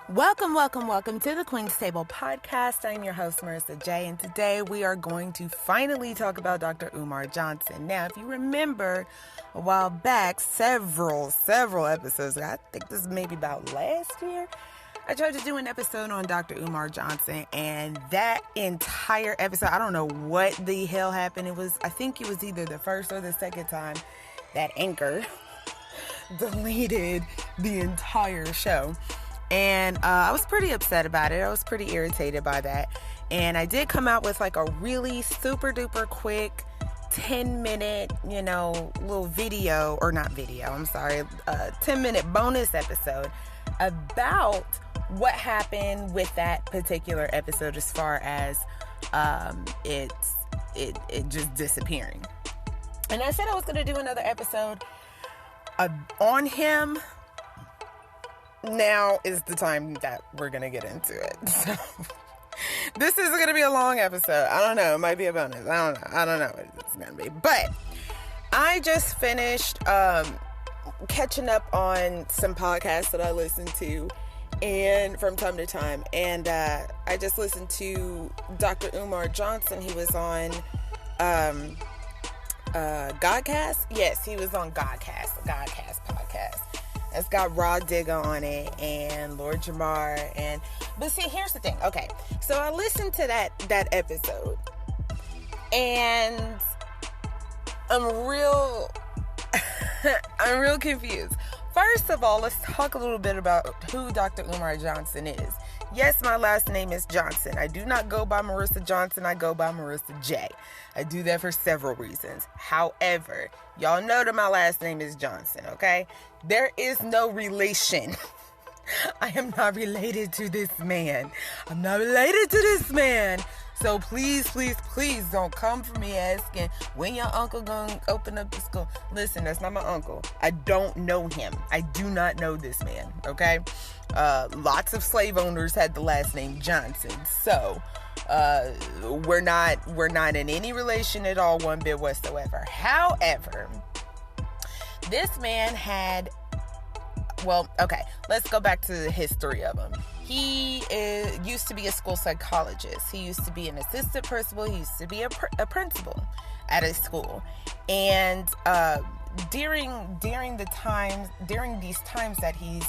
Welcome to the Queen's Table podcast. I'm your host, Marissa J, and today we are going to finally talk about Dr. Umar Johnson. Now, if you remember a while back, several episodes, I think this is maybe about last year, I tried to do an episode on Dr. Umar Johnson, and that entire episode, I don't know what the hell happened. I think it was either the first or the second time that Anchor deleted the entire show. And I was pretty upset about it. I was pretty irritated by that. And I did come out with like a really super duper quick 10-minute, little video, or not video, 10-minute bonus episode about what happened with that particular episode as far as it just disappearing. And I said I was going to do another episode on him. Now is the time that we're going to get into it. So, this is going to be a long episode. I don't know. It might be a bonus. I don't know what it's going to be. But I just finished catching up on some podcasts that I listen to and from time to time. And I just listened to Dr. Umar Johnson. He was on Godcast. Yes, he was on Godcast, the Godcast podcast. It's got Raw Digger on it and Lord Jamar. But see, here's the thing. Okay, so I listened to that episode, and I'm real confused. First of all, let's talk a little bit about who Dr. Umar Johnson is. Yes, my last name is Johnson. I do not go by Marissa Johnson. I go by Marissa J. I do that for several reasons. However, y'all know that my last name is Johnson, okay? There is no relation. I am not related to this man. I'm not related to this man. So please don't come for me asking when your uncle gonna open up the school. Listen, that's not my uncle. I don't know him. I do not know this man, okay? Lots of slave owners had the last name Johnson. So we're not in any relation at all, one bit whatsoever. However, this man had, let's go back to the history of him. He used to be a school psychologist. He used to be an assistant principal. He used to be a principal at a school. And during these times that he's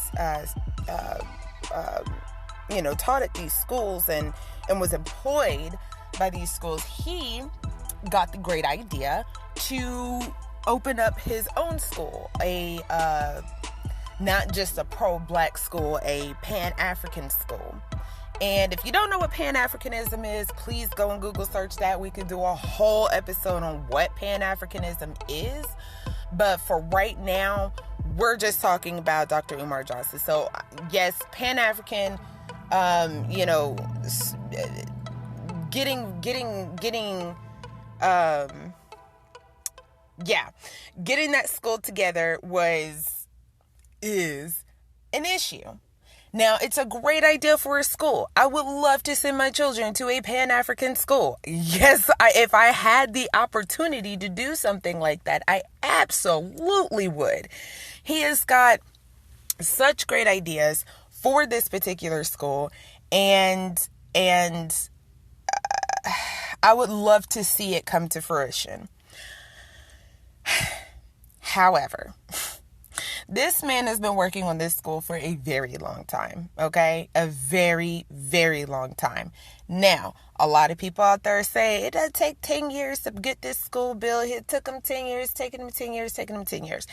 taught at these schools and was employed by these schools, he got the great idea to open up his own school, not just a pro-black school, a Pan-African school. And if you don't know what Pan-Africanism is, please go and Google search that. We could do a whole episode on what Pan-Africanism is. But for right now, we're just talking about Dr. Umar Johnson. So, yes, Pan-African, getting that school together is an issue. Now, it's a great idea for a school. I would love to send my children to a Pan-African school. Yes, if I had the opportunity to do something like that, I absolutely would. He has got such great ideas for this particular school, and I would love to see it come to fruition. However, this man has been working on this school for a very long time, okay? A very, very long time. Now, a lot of people out there say it does take 10 years to get this school built. It took him 10 years, taking him 10 years.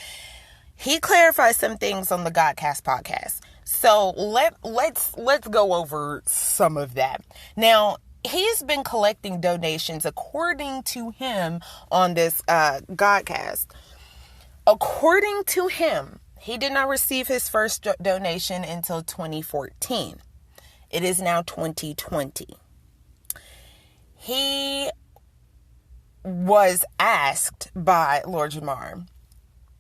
He clarified some things on the Godcast podcast. So let's go over some of that. Now, he's been collecting donations according to him on this Godcast. According to him, he did not receive his first donation until 2014. It is now 2020. He was asked by Lord Jamar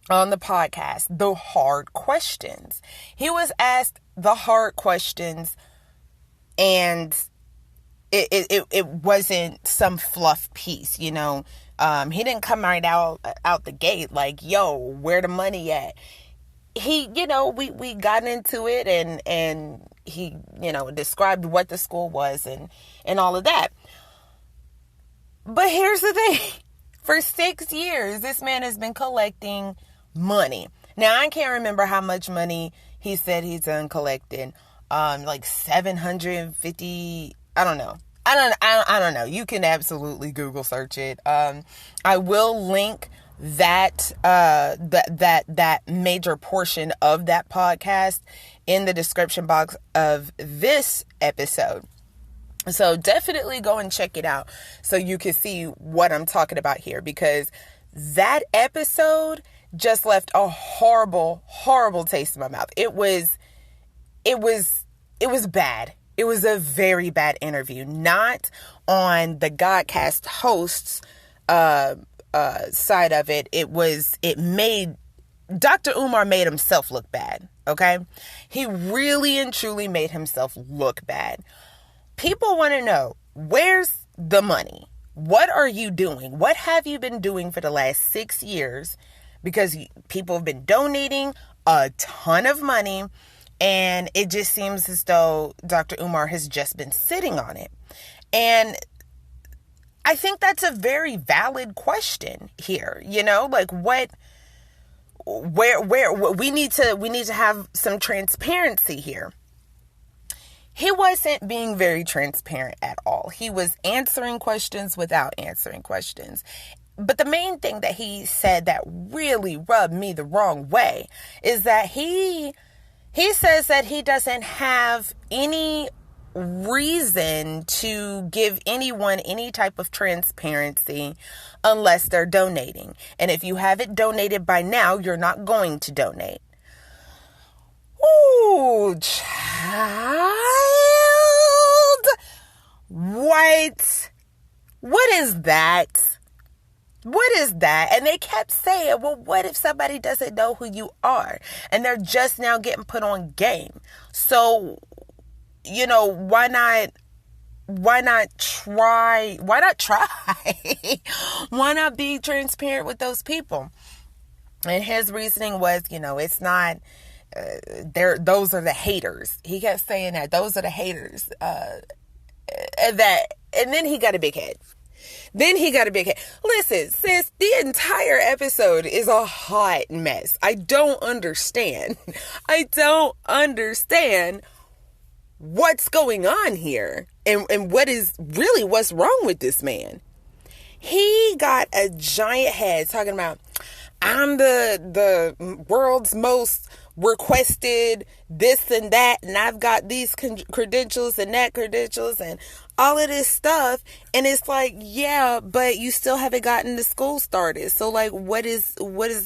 on the podcast the hard questions. He was asked the hard questions, and it wasn't some fluff piece, He didn't come right out the gate like, yo, where the money at? We got into it, and described what the school was and all of that. But here's the thing. For 6 years, this man has been collecting money. Now, I can't remember how much money he said he's done collecting. Like 750, I don't know. I don't know. You can absolutely Google search it. I will link that major portion of that podcast in the description box of this episode. So definitely go and check it out so you can see what I'm talking about here, because that episode just left a horrible, horrible taste in my mouth. It was bad. It was a very bad interview, not on the Godcast hosts side of it. Dr. Umar made himself look bad. Okay. He really and truly made himself look bad. People want to know, where's the money? What are you doing? What have you been doing for the last 6 years? Because people have been donating a ton of money, and it just seems as though Dr. Umar has just been sitting on it. And I think that's a very valid question here. Like where we need to have some transparency here. He wasn't being very transparent at all. He was answering questions without answering questions. But the main thing that he said that really rubbed me the wrong way is that he says that he doesn't have any reason to give anyone any type of transparency unless they're donating. And if you haven't donated by now, you're not going to donate. Ooh, child. What is that? What is that? And they kept saying, well, what if somebody doesn't know who you are and they're just now getting put on game? So, why not try? Why not be transparent with those people? And his reasoning was, it's not, those are the haters. He kept saying that those are the haters. And then he got a big head. Listen, sis, the entire episode is a hot mess. I don't understand what's going on here and what's wrong with this man. He got a giant head talking about, I'm the world's most requested this and that, and I've got these credentials and that credentials and all of this stuff. And it's like, yeah, but you still haven't gotten the school started. So like, what is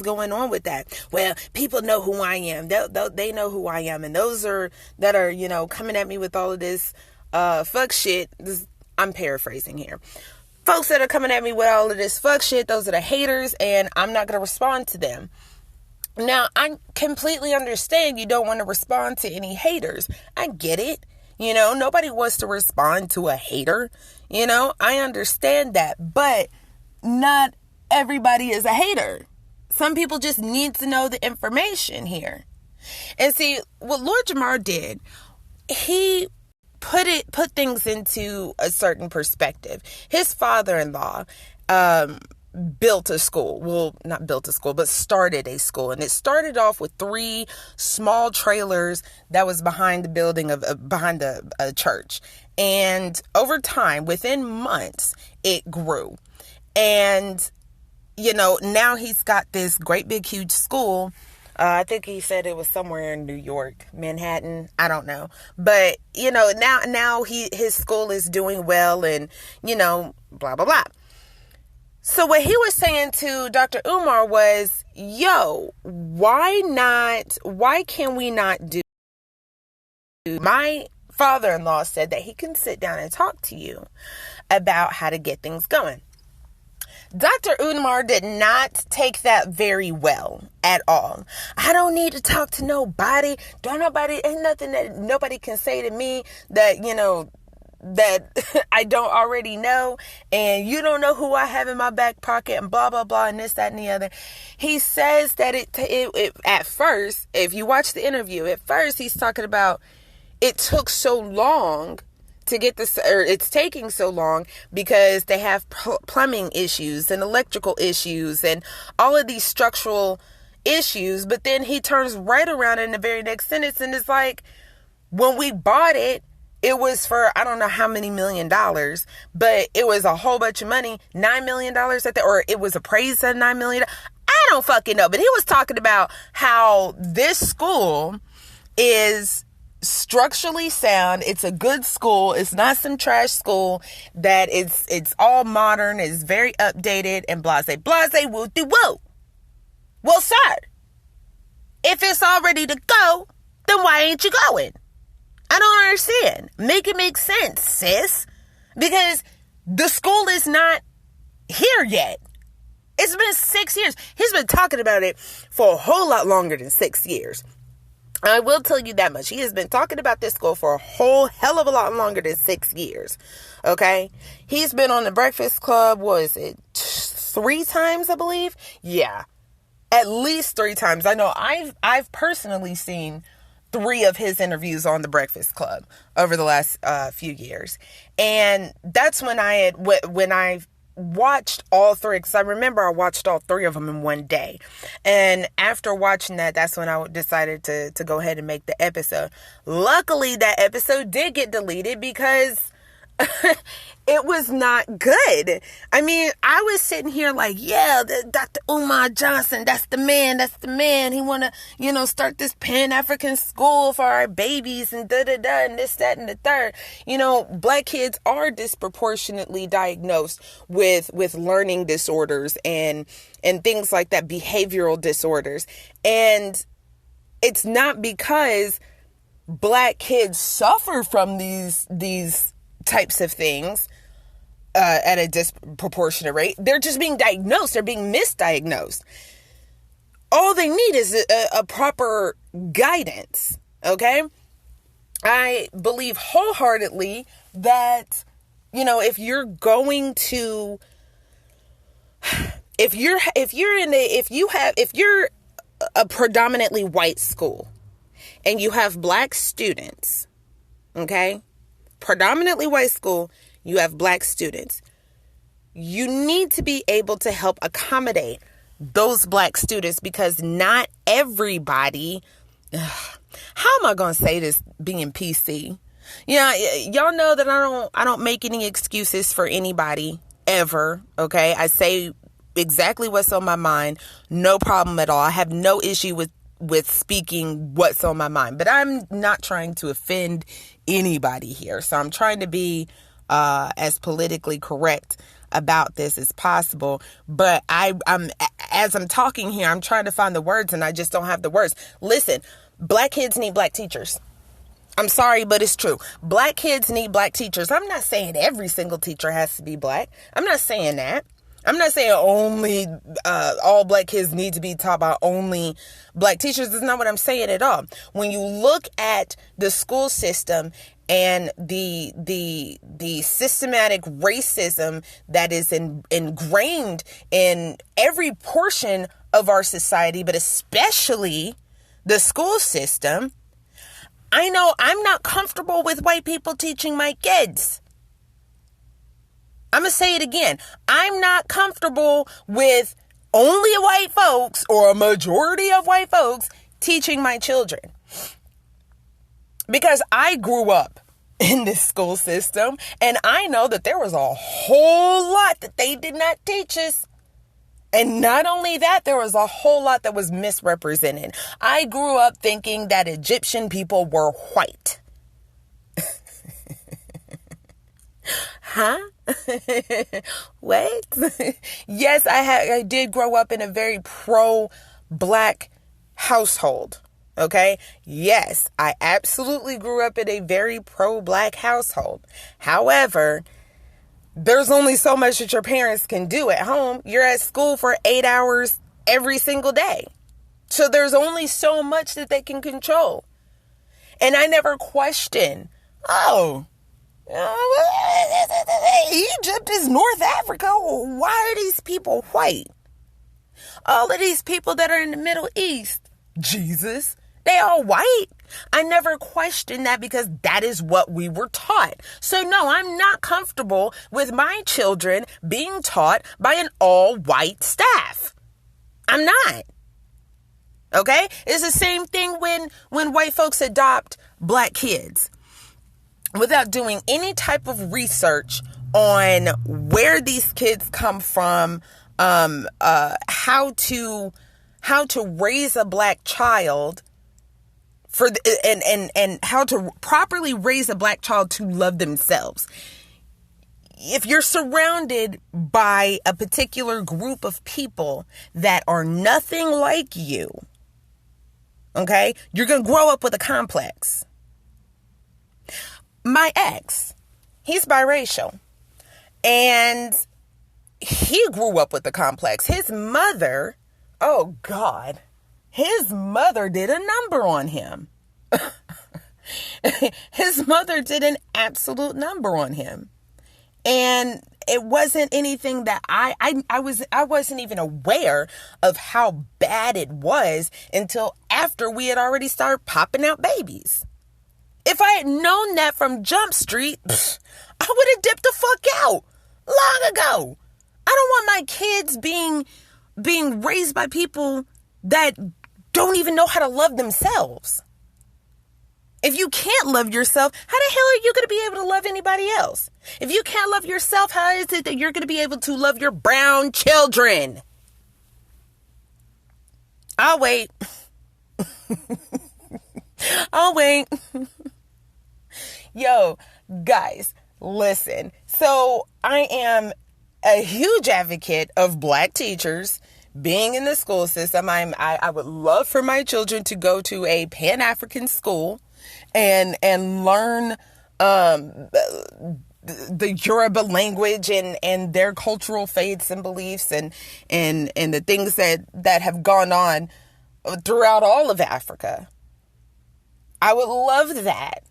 going on with that? Well, people know who I am. They know who I am. And those that are coming at me with all of this fuck shit. I'm paraphrasing here. Folks that are coming at me with all of this fuck shit, those are the haters, and I'm not going to respond to them. Now, I completely understand you don't want to respond to any haters. I get it. Nobody wants to respond to a hater. I understand that. But not everybody is a hater. Some people just need to know the information here. And see, what Lord Jamar did, he put things into a certain perspective. His father-in-law built a school. Well, not built a school, but started a school. And it started off with 3 small trailers that was behind the building behind a church. And over time, within months, it grew. And, now he's got this great big huge school. I think he said it was somewhere in New York, Manhattan. I don't know. But, now his school is doing well and, blah, blah, blah. So what he was saying to Dr. Umar was, why can we not do? My father-in-law said that he can sit down and talk to you about how to get things going. Dr. Umar did not take that very well at all. I don't need to talk to nobody. Ain't nothing that nobody can say to me that, that I don't already know, and you don't know who I have in my back pocket, and blah, blah, blah, and this, that, and the other. He says that it at first, if you watch the interview, at first he's talking about it took so long to get this, or it's taking so long because they have plumbing issues and electrical issues and all of these structural issues. But then he turns right around in the very next sentence and is like, when we bought it, it was for, I don't know how many $1 million, but it was a whole bunch of money, $9 million or it was appraised at $9 million. I don't fucking know. But he was talking about how this school is structurally sound. It's a good school. It's not some trash school that it's all modern, it's very updated and blase, woo-de-woo. Well, sir, if it's all ready to go, then why ain't you going? I don't understand. Make it make sense, sis. Because the school is not here yet. It's been 6 years. He's been talking about it for a whole lot longer than 6 years. I will tell you that much. He has been talking about this school for a whole hell of a lot longer than 6 years. Okay? He's been on the Breakfast Club, what is it, 3 times, I believe? Yeah. At least 3 times. I know I've personally seen 3 of his interviews on the Breakfast Club over the last few years. And that's when I watched all 3, because I remember I watched all 3 of them in one day. And after watching that, that's when I decided to go ahead and make the episode. Luckily, that episode did get deleted because it was not good. I mean, I was sitting here like, yeah, Dr. Umar Johnson, that's the man. He want to, start this Pan-African school for our babies and da-da-da and this, that, and the third. Black kids are disproportionately diagnosed with learning disorders and things like that, behavioral disorders. And it's not because Black kids suffer from these types of things at a disproportionate rate. They're just being diagnosed. They're being misdiagnosed. All they need is a proper guidance. Okay? I believe wholeheartedly that, if you're going to, if you're a predominantly white school and you have Black students, okay? Predominantly white school, you have Black students. You need to be able to help accommodate those Black students because not everybody, how am I going to say this being PC? Y'all know that I don't make any excuses for anybody ever. Okay. I say exactly what's on my mind. No problem at all. I have no issue with speaking what's on my mind, but I'm not trying to offend anybody here. So I'm trying to be as politically correct about this as possible. But as I'm talking here, I'm trying to find the words and I just don't have the words. Listen, Black kids need Black teachers. I'm sorry, but it's true. Black kids need Black teachers. I'm not saying every single teacher has to be Black. I'm not saying that. I'm not saying only all Black kids need to be taught by only Black teachers. That's not what I'm saying at all. When you look at the school system and the systematic racism that is ingrained in every portion of our society, but especially the school system, I know I'm not comfortable with white people teaching my kids. I'm going to say it again. I'm not comfortable with only white folks or a majority of white folks teaching my children. Because I grew up in this school system and I know that there was a whole lot that they did not teach us. And not only that, there was a whole lot that was misrepresented. I grew up thinking that Egyptian people were white. Huh? What? Yes, I did grow up in a very pro-Black household. Okay? Yes, I absolutely grew up in a very pro-Black household. However, there's only so much that your parents can do at home. You're at school for 8 hours every single day. So there's only so much that they can control. And I never question, Egypt is North Africa. Why are these people white? All of these people that are in the Middle East, Jesus, They all white. I never questioned that because that is what we were taught. So no, I'm not comfortable with my children being taught by an all white staff. I'm not. Okay? It's the same thing when white folks adopt black kids without doing any type of research on where these kids come from, how to raise a black child and how to properly raise a black child to love themselves. If you're surrounded by a particular group of people that are nothing like you, okay, you're going to grow up with a complex. My ex, he's biracial, and he grew up with the complex. His mother, oh God, his mother did a number on him. His mother did an absolute number on him. And it wasn't anything that I wasn't even aware of how bad it was until after we had already started popping out babies. If I had known that from Jump Street, I would have dipped the fuck out long ago. I don't want my kids being raised by people that don't even know how to love themselves. If you can't love yourself, how the hell are you going to be able to love anybody else? If you can't love yourself, how is it that you're going to be able to love your brown children? I'll wait. I'll wait. Yo, guys, listen. So I am a huge advocate of black teachers being in the school system. I would love for my children to go to a Pan-African school and learn the Yoruba language and their cultural faiths and beliefs and the things that have gone on throughout all of Africa. I would love that.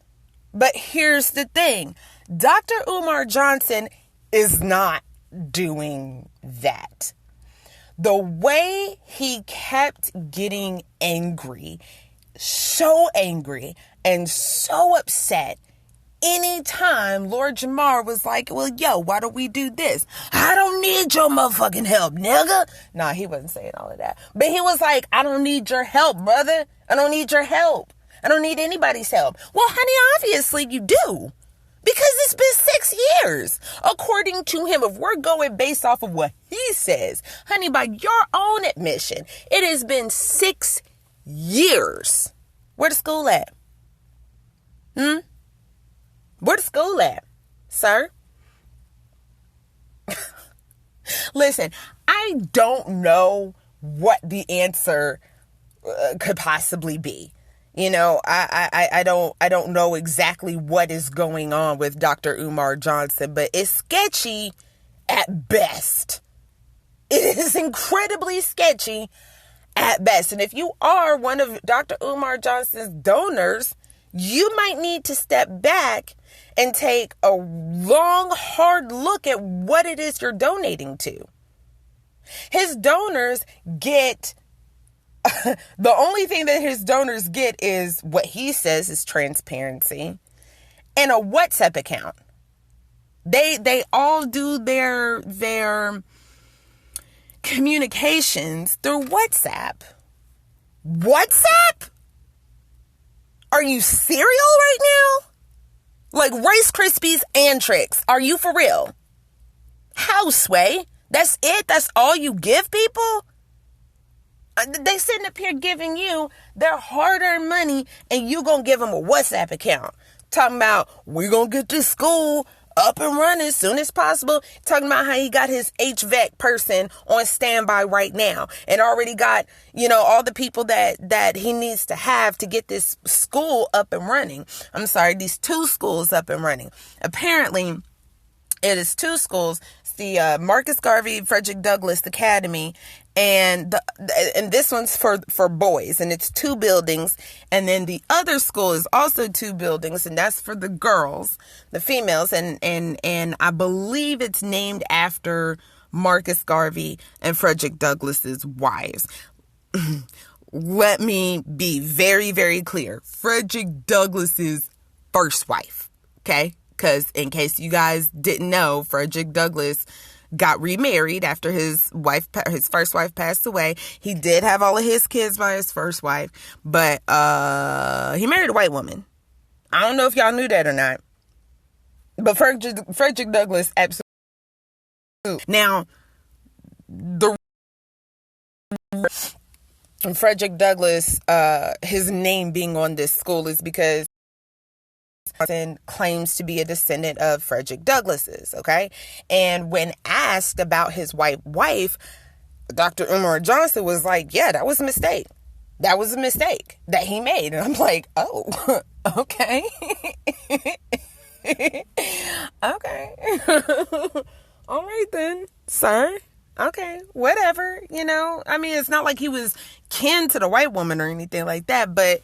But here's the thing. Dr. Umar Johnson is not doing that. The way he kept getting angry, so angry and so upset anytime Lord Jamar was like, well, yo, why don't we do this? I don't need your motherfucking help, nigga. Nah, he wasn't saying all of that. But he was like, I don't need your help, brother. I don't need your help. I don't need anybody's help. Well, honey, obviously you do. Because it's been 6 years. According to him, if we're going based off of what he says, honey, by your own admission, it has been 6 years. Where the school at? Where the school at, sir? Listen, I don't know what the answer could possibly be. You know, I don't know exactly what is going on with Dr. Umar Johnson, but it's sketchy at best. It is incredibly sketchy at best. And if you are one of Dr. Umar Johnson's donors, you might need to step back and take a long, hard look at what it is you're donating to. His donors get... the only thing that his donors get is what he says is transparency and a WhatsApp account. They all do their communications through WhatsApp. WhatsApp? Are you cereal right now? Like Rice Krispies and Trix. Are you for real? Houseway? That's it? That's all you give people? They sitting up here giving you their hard-earned money and you gonna give them a WhatsApp account. Talking about, we're gonna get this school up and running as soon as possible. Talking about how he got his HVAC person on standby right now and already got, you know, all the people that he needs to have to get this school up and running. I'm sorry, these 2 schools up and running. Apparently, it is 2 schools. It's the Marcus Garvey Frederick Douglass Academy, and this one's for boys, and it's 2 buildings. And then the other school is also 2 buildings, and that's for the girls, the females, and I believe it's named after Marcus Garvey and Frederick Douglass's wives. let me be very, very clear. Frederick Douglass's first wife, okay? Because in case you guys didn't know, Frederick Douglass got remarried after his first wife passed away. He did have all of his kids by his first wife, but he married a white woman. I don't know if y'all knew that or not, but Frederick Douglass absolutely. Now, the Frederick Douglass, his name being on this school is because claims to be a descendant of Frederick Douglass's, okay? And when asked about his white wife, Dr. Umar Johnson was like, yeah, that was a mistake. That was a mistake that he made. And I'm like, oh, okay. Okay. All right then, sir. Okay, whatever, you know. I mean, it's not like he was kin to the white woman or anything like that, but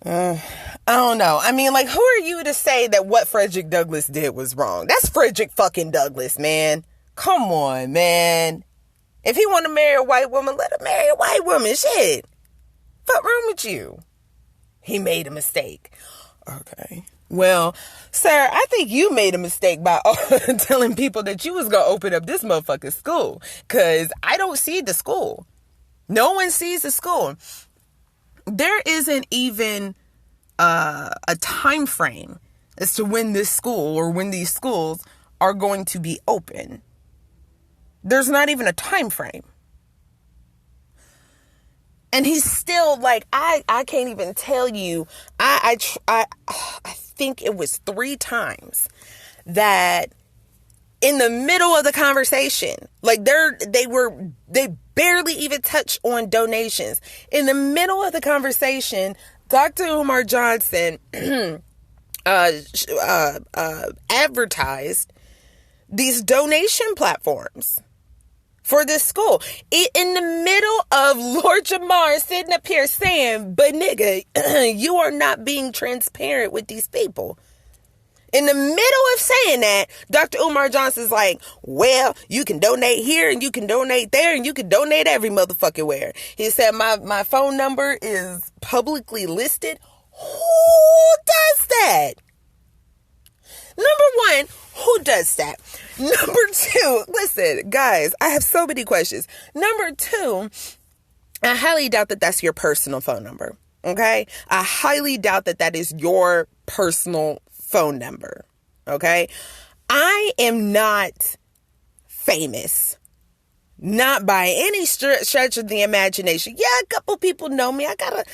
I don't know. I mean, like, who are you to say that what Frederick Douglass did was wrong? That's Frederick fucking Douglass, man. Come on, man. If he want to marry a white woman, let him marry a white woman. Shit. What's wrong with you? He made a mistake. Okay. Well, sir, I think you made a mistake by telling people that you was going to open up this motherfucking school. Because I don't see the school. No one sees the school. There isn't even a time frame as to when this school or when these schools are going to be open. There's not even a time frame. And he's still like, I can't even tell you. I think it was 3 times that in the middle of the conversation, like they barely even touched on donations. In the middle of the conversation, Dr. Umar Johnson advertised these donation platforms for this school. In the middle of Lord Jamar sitting up here saying, but nigga, you are not being transparent with these people. In the middle of saying that, Dr. Umar Johnson's like, well, you can donate here and you can donate there and you can donate every motherfucking where. He said, my phone number is publicly listed. Who does that? Number one, who does that? Number 2, listen, guys, I have so many questions. Number 2, I highly doubt that that's your personal phone number, okay? I highly doubt that that is your personal phone number, okay? I am not famous, not by any stretch of the imagination. Yeah, a couple people know me. I got a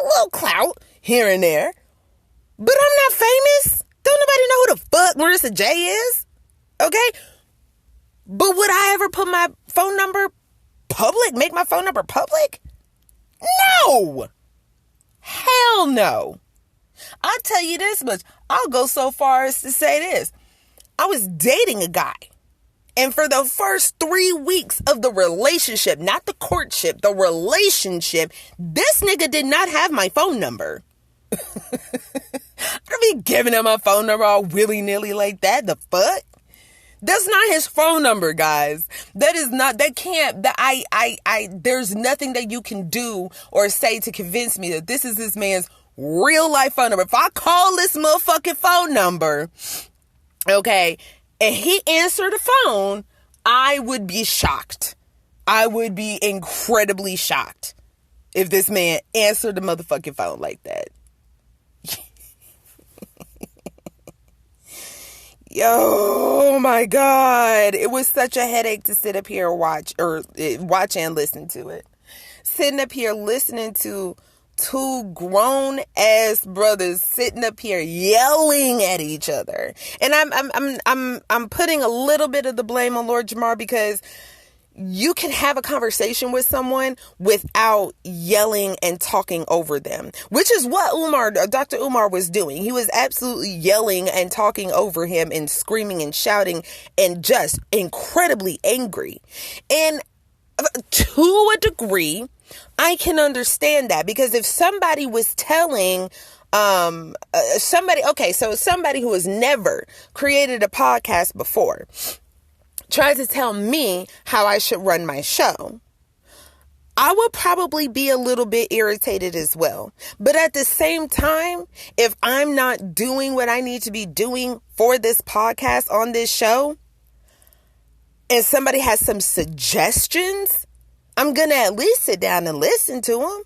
little clout here and there, but I'm not famous. Don't nobody know who the fuck Marissa J is. Okay? But would I ever put my phone number public? Make my phone number public? No! Hell no. I'll tell you this much. I'll go so far as to say this. I was dating a guy. And for the first 3 weeks of the relationship, not the courtship, the relationship, this nigga did not have my phone number. I don't be giving him my phone number all willy-nilly like that. The fuck? That's not his phone number, guys. There's nothing that you can do or say to convince me that this is this man's real life phone number. If I call this motherfucking phone number, okay, and he answered the phone, I would be shocked. I would be incredibly shocked if this man answered the motherfucking phone like that. Yo, my God. It was such a headache to sit up here and watch and listen to it. Sitting up here listening to 2 grown ass brothers sitting up here yelling at each other. And I'm putting a little bit of the blame on Lord Jamar, because you can have a conversation with someone without yelling and talking over them, which is what Dr. Umar was doing. He was absolutely yelling and talking over him and screaming and shouting and just incredibly angry. And to a degree, I can understand that, because if somebody was telling somebody who has never created a podcast before tries to tell me how I should run my show, I would probably be a little bit irritated as well. But at the same time, if I'm not doing what I need to be doing for this podcast on this show, and somebody has some suggestions, I'm going to at least sit down and listen to them.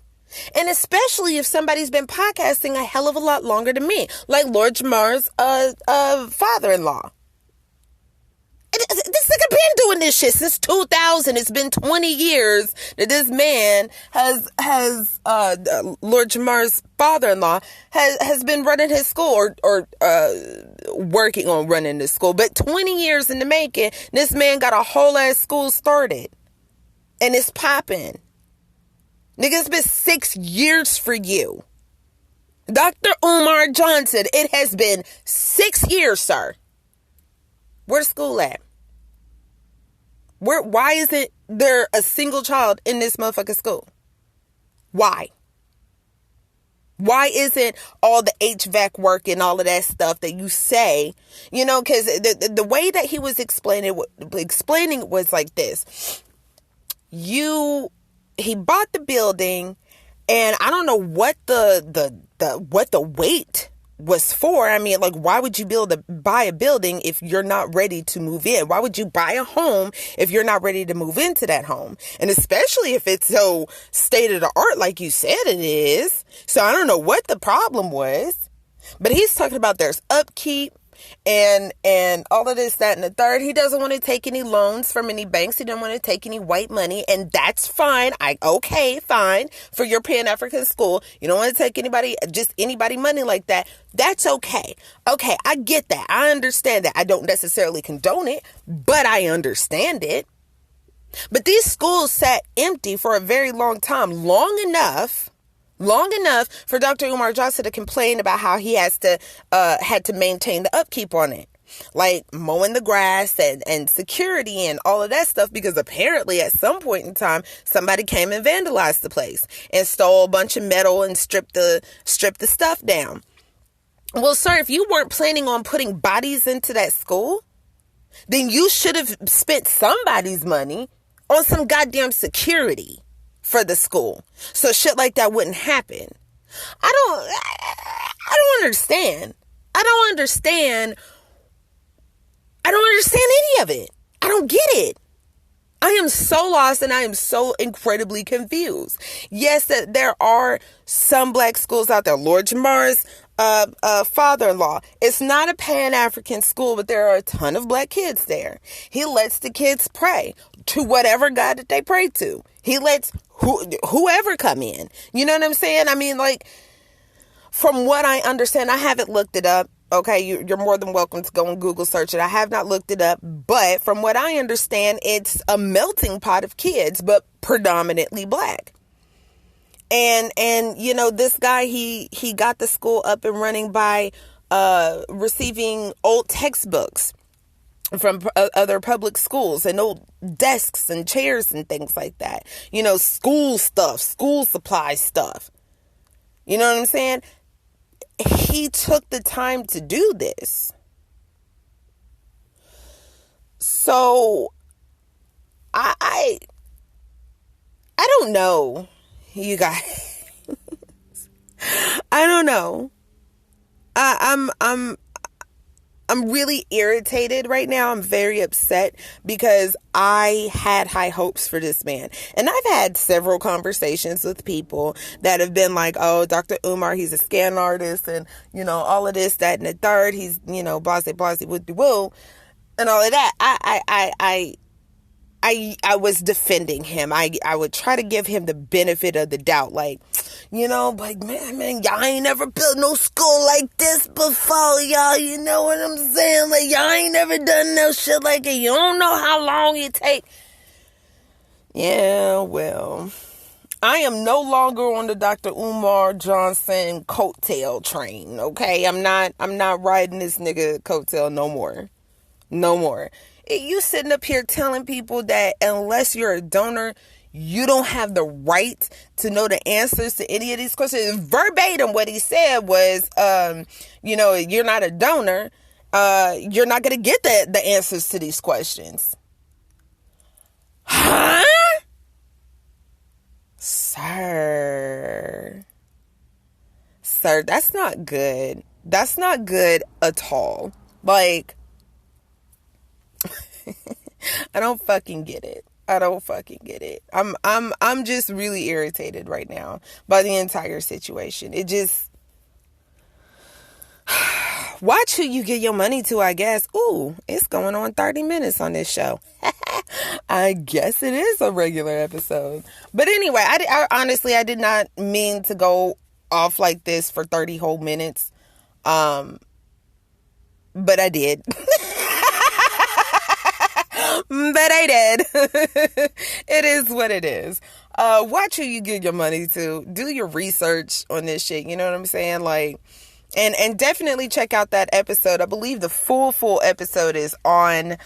And especially if somebody's been podcasting a hell of a lot longer than me, like Lord Jamar's father-in-law. This nigga been doing this shit since 2000. It's been 20 years that this man has Lord Jamar's father-in-law has been running his school or working on running the school. But 20 years in the making, this man got a whole ass school started. And it's popping. Nigga, it's been 6 years for you. Dr. Umar Johnson, it has been 6 years, sir. Where's school at? Why isn't there a single child in this motherfucking school? Why? Why isn't all the HVAC work and all of that stuff that you say, because the way that he was explaining it was like this. He bought the building, and I don't know what the wait was for. I mean, like, why would you buy a building if you're not ready to move in? Why would you buy a home if you're not ready to move into that home? And especially if it's so state of the art like you said it is. So I don't know what the problem was, but he's talking about there's upkeep and all of this, that, and the third. He doesn't want to take any loans from any banks. He doesn't want to take any white money, and that's fine. Fine for your Pan-African school. You don't want to take anybody money like that. That's okay. Okay, I get that. I understand that. I don't necessarily condone it, but I understand it. But these schools sat empty for a very long time, long enough for Dr. Umar Johnson to complain about how he had to maintain the upkeep on it, like mowing the grass and security and all of that stuff, because apparently at some point in time somebody came and vandalized the place and stole a bunch of metal and stripped the stuff down. Well, sir, if you weren't planning on putting bodies into that school, then you should have spent somebody's money on some goddamn security for the school, so shit like that wouldn't happen. I don't understand any of it. I don't get it. I am so lost and I am so incredibly confused. Yes, that there are some black schools out there. Lord Jamar's father-in-law, it's not a Pan-African school, but there are a ton of black kids there. He lets the kids pray to whatever God that they pray to. He lets whoever come in. You know what I'm saying? I mean, like, from what I understand, I haven't looked it up. Okay, you're more than welcome to go and Google search it. I have not looked it up, but from what I understand, it's a melting pot of kids, but predominantly black. And this guy, he got the school up and running by receiving old textbooks from other public schools and old desks and chairs and things like that. School stuff, school supply stuff. You know what I'm saying? He took the time to do this. So I don't know, you guys. I don't know. I'm really irritated right now. I'm very upset because I had high hopes for this man. And I've had several conversations with people that have been like, oh, Dr. Umar, he's a scan artist and, all of this, that, and the third. He's, blase, woo, and all of that. I was defending him. I would try to give him the benefit of the doubt. Like, like, man, y'all ain't never built no school like this before, y'all. You know what I'm saying? Like, y'all ain't never done no shit like it. You don't know how long it take. Yeah, well, I am no longer on the Dr. Umar Johnson coattail train, okay? I'm not riding this nigga coattail no more. No more. You sitting up here telling people that unless you're a donor, you don't have the right to know the answers to any of these questions. Verbatim, what he said was, you're not a donor. You're not going to get the answers to these questions. Huh? Sir, that's not good. That's not good at all. Like, I don't fucking get it. I'm just really irritated right now by the entire situation. It just, watch who you give your money to, I guess. Ooh, it's going on 30 minutes on this show. I guess it is a regular episode. But anyway, I honestly, I did not mean to go off like this for 30 whole minutes. But I did. But I did. It is what it is. Watch who you give your money to. Do your research on this shit. You know what I'm saying? Like, and definitely check out that episode. I believe the full episode is on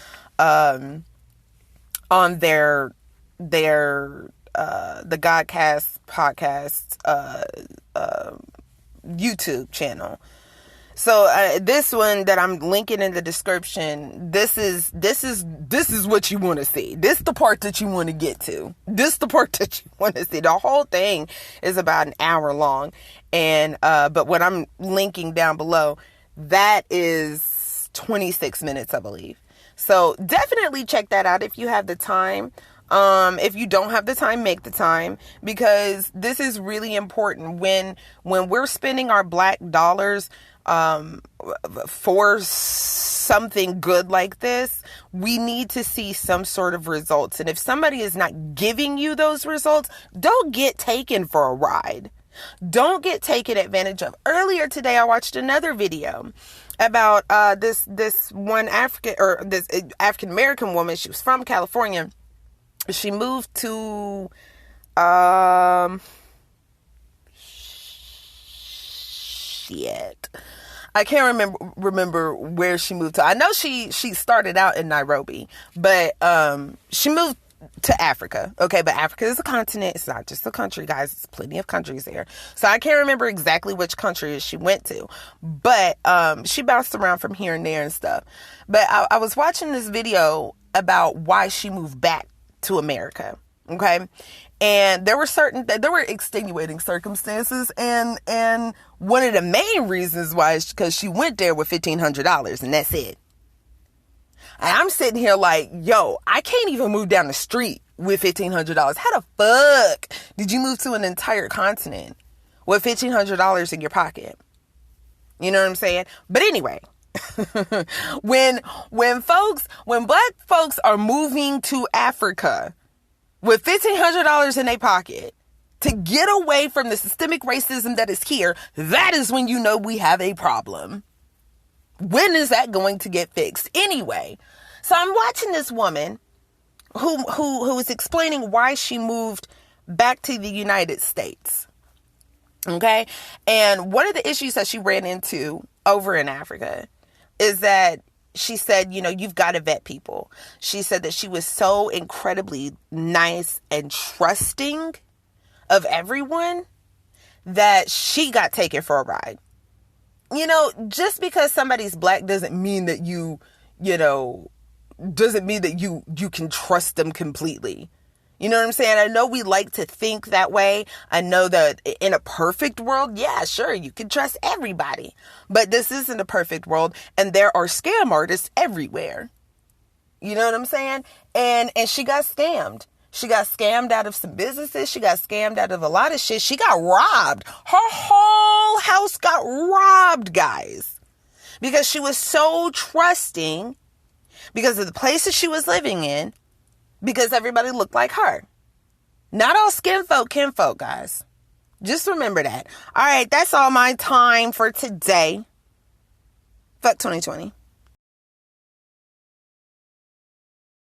their the Godcast podcast YouTube channel. So this one that I'm linking in the description, this is what you want to see. This the part that you want to get to. This the part that you want to see. The whole thing is about an hour long, and but what I'm linking down below, that is 26 minutes, I believe. So definitely check that out if you have the time. If you don't have the time, make the time, because this is really important when we're spending our black dollars for something good like this. We need to see some sort of results. And if somebody is not giving you those results, don't get taken for a ride. Don't get taken advantage of. Earlier today, I watched another video about this one African American woman. She was from California. She moved to shit. I can't remember where she moved to. I know she started out in Nairobi, but she moved to Africa. Okay, but Africa is a continent. It's not just a country, guys. There's plenty of countries there. So I can't remember exactly which country she went to, but she bounced around from here and there and stuff. But I was watching this video about why she moved back to America. Okay. And there were extenuating circumstances, and one of the main reasons why is because she went there with $1,500, and that's it. And I'm sitting here like, yo, I can't even move down the street with $1,500. How the fuck did you move to an entire continent with $1,500 in your pocket? You know what I'm saying? But anyway, when black folks are moving to Africa with $1,500 in their pocket to get away from the systemic racism that is here, that is when you know we have a problem. When is that going to get fixed? Anyway, so I'm watching this woman who is explaining why she moved back to the United States. Okay? And one of the issues that she ran into over in Africa is that she said, you know, you've got to vet people. She said that she was so incredibly nice and trusting of everyone that she got taken for a ride. You know, just because somebody's black doesn't mean that you can trust them completely. You know what I'm saying? I know we like to think that way. I know that in a perfect world, yeah, sure, you can trust everybody. But this isn't a perfect world, and there are scam artists everywhere. You know what I'm saying? And she got scammed. She got scammed out of some businesses. She got scammed out of a lot of shit. She got robbed. Her whole house got robbed, guys. Because she was so trusting because of the places she was living in, because everybody looked like her. Not all skin folk, kinfolk, guys. Just remember that. All right, that's all my time for today. Fuck 2020.